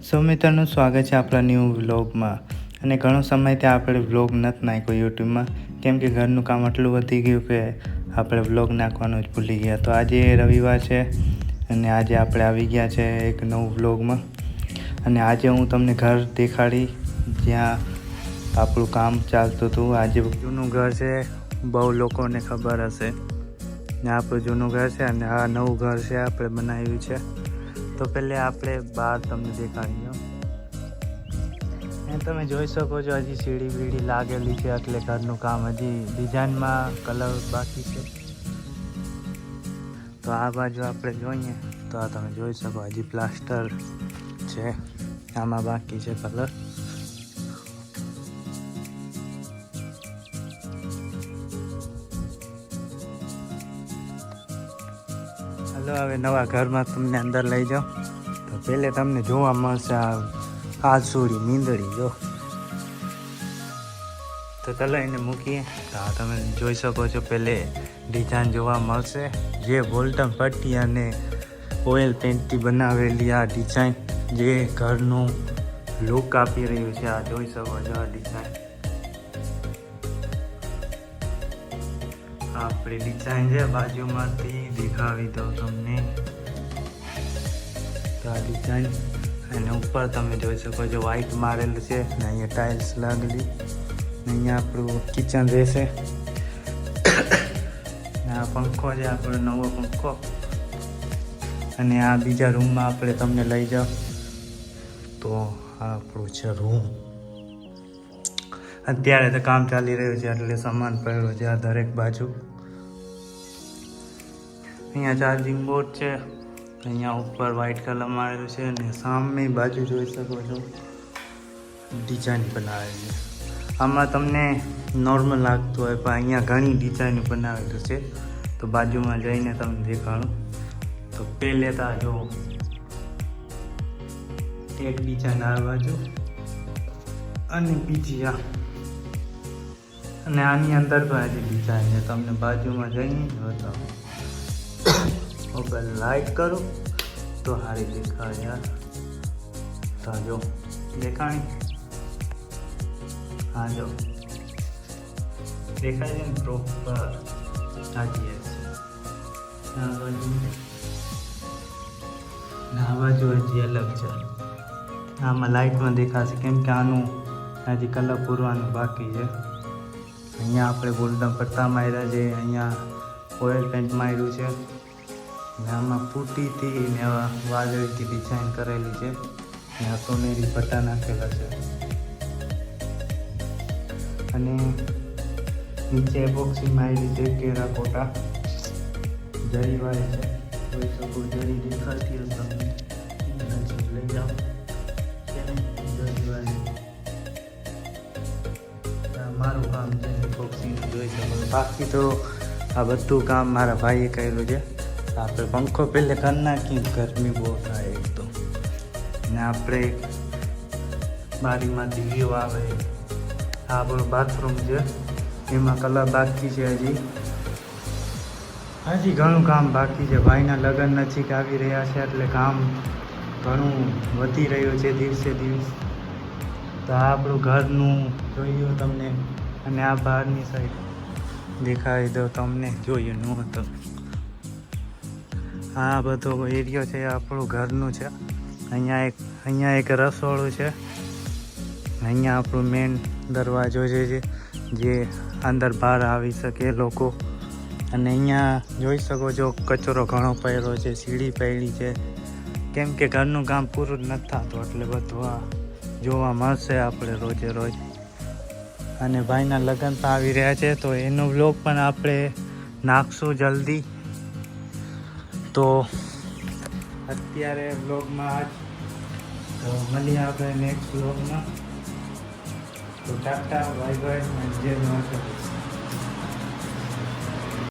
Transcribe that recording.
સો મિત્રોનું સ્વાગત છે આપણા ન્યૂ વ્લોગમાં. અને ઘણો સમયથી આપણે વ્લોગ નથી નાખ્યો યુટ્યુબમાં, કેમ કે ઘરનું કામ આટલું વધી ગયું કે આપણે વ્લોગ નાખવાનું જ ભૂલી ગયા. તો આજે રવિવાર છે અને આજે આપણે આવી ગયા છે એક નવું વ્લોગમાં. અને આજે હું તમને ઘર દેખાડી જ્યાં આપણું કામ ચાલતું હતું. આજે જૂનું ઘર છે, બહુ લોકોને ખબર હશે ને આપણું જૂનું ઘર છે અને આ નવું ઘર છે આપણે બનાવ્યું છે. તો પહેલે આપણે બહાર તમને દેખાડી દો. તમે જોઈ શકો છો હજી સીડી બીડી લાગેલી છે, એટલે ઘરનું કામ હજી ડિઝાઇનમાં કલર બાકી છે. તો આ બાજુ આપણે જોઈએ તો આ તમે જોઈ શકો હજી પ્લાસ્ટર છે, આમાં બાકી છે કલર. હલો, હવે નવા ઘરમાં તમને અંદર લઈ જાઓ. તો પહેલે તમને જોવા મળશે આ સોડી મીંદડી. જો તો ચલો એને મૂકીએ. તો આ તમે જોઈ શકો છો પહેલે ડિઝાઇન જોવા મળશે, જે બોલ્ટન પટ્ટી અને ઓઇલ પેન્ટથી બનાવેલી આ ડિઝાઇન જે ઘરનું લુક આપી રહ્યું છે. આ જોઈ શકો છો આ ડિઝાઇન, આપણી ડિઝાઇન છે. બાજુમાંથી દેખાવી દઉં તમને. તો આ ડિઝાઇન અને ઉપર તમે જોઈ શકો છો વ્હાઈટ મારેલું છે ને અહીંયા ટાઇલ્સ લાગેલી. અહીંયા આપણું કિચન રહેશે ને આ પંખો છે આપણો નવો પંખો. અને આ બીજા રૂમમાં આપણે તમને લઈ જાઓ તો આ આપણું છે રૂમ. અત્યારે તો કામ ચાલી રહ્યું છે એટલે સામાન પડ્યો છે આ દરેક બાજુ. અહીંયા ચાર્જિંગ બોર્ડ છે, અહીંયા ઉપર વ્હાઈટ કલર મારેલું છે અને સામે બાજુ જોઈ શકો છો ડિઝાઇન બનાવેલી છે. આમાં તમને નોર્મલ લાગતું હોય પણ અહીંયા ઘણી ડિઝાઇન બનાવેલું છે. તો બાજુમાં જઈને તમને દેખાડું. તો પહેલે તો જો એક ડિઝાઇન આ બાજુ અને બીજી આ, અને આની અંદર પણ હજી ડિઝાઇન છે. તમને બાજુમાં જઈને બતાવો. મોબાઈલ લાઈટ કરું તો સારી દેખાય યાર. તો જો દેખાણી, હા જો દેખાય છે ને પ્રોપર. હાજી આ બાજુ હજી અલગ છે. આમાં લાઇટમાં દેખાશે કેમ કે આનું હજી કલર પૂરવાનું બાકી છે. અહીંયા આપણે ગોલ્ડન પટ્ટા માર્યા છે, અહીંયા ઓઇલ પેન્ટ માર્યું છે ને આમાં ફૂટીથી ને વાદળીથી ડિઝાઇન કરેલી છે. ત્યાં સોનેરી પટ્ટા નાખેલા છે અને નીચે એપોક્સી મારી છે ટેરાકોટા જરીવાળી છે. જોઈ શકો જરી દેખાતી હશે તમને, નજીક લઈ જાઓ. જરીવાળી મારું કામ છે એપોક્સીનું, જોઈ શકો. બાકી તો આ બધું કામ મારા ભાઈએ કરેલું છે. આપણે પંખો પહેલે કરી નાખીએ, ગરમી બહુ થાય એક તો. ને આપણે બારીમાંથી વ્યૂ આવે. આ આપણું બાથરૂમ છે, એમાં કલર બાકી છે. હજી ઘણું કામ બાકી છે. ભાઈના લગ્ન નજીક આવી રહ્યા છે એટલે કામ ઘણું વધી રહ્યું છે દિવસે દિવસ. તો આ આપણું ઘરનું જોયું તમને, અને આ બહારની સાઈડ દેખાડી દો તમને, જોયું ન હતું. આ બધો એરિયો છે આપણું ઘરનું છે. અહીંયા એક રસોડું છે, અહીંયા આપણું મેન દરવાજો છે જે અંદર બહાર આવી શકે લોકો. અને અહીંયા જોઈ શકો છો કચરો ઘણો પડ્યો છે, સીડી પડી છે, કેમ કે ઘરનું કામ પૂરું જ નથી થતું એટલે બધું આ જોવા મળશે આપણે રોજે રોજ. અને ભાઈના લગ્ન પણ આવી રહ્યા છે તો એનો વ્લોગ પણ આપણે નાખશું જલ્દી. તો અત્યારે વ્લોગમાં તો મળીએ આપણે નેક્સ્ટ વ્લોગમાં. તો ટાટા, બાય બાય, જય માતા.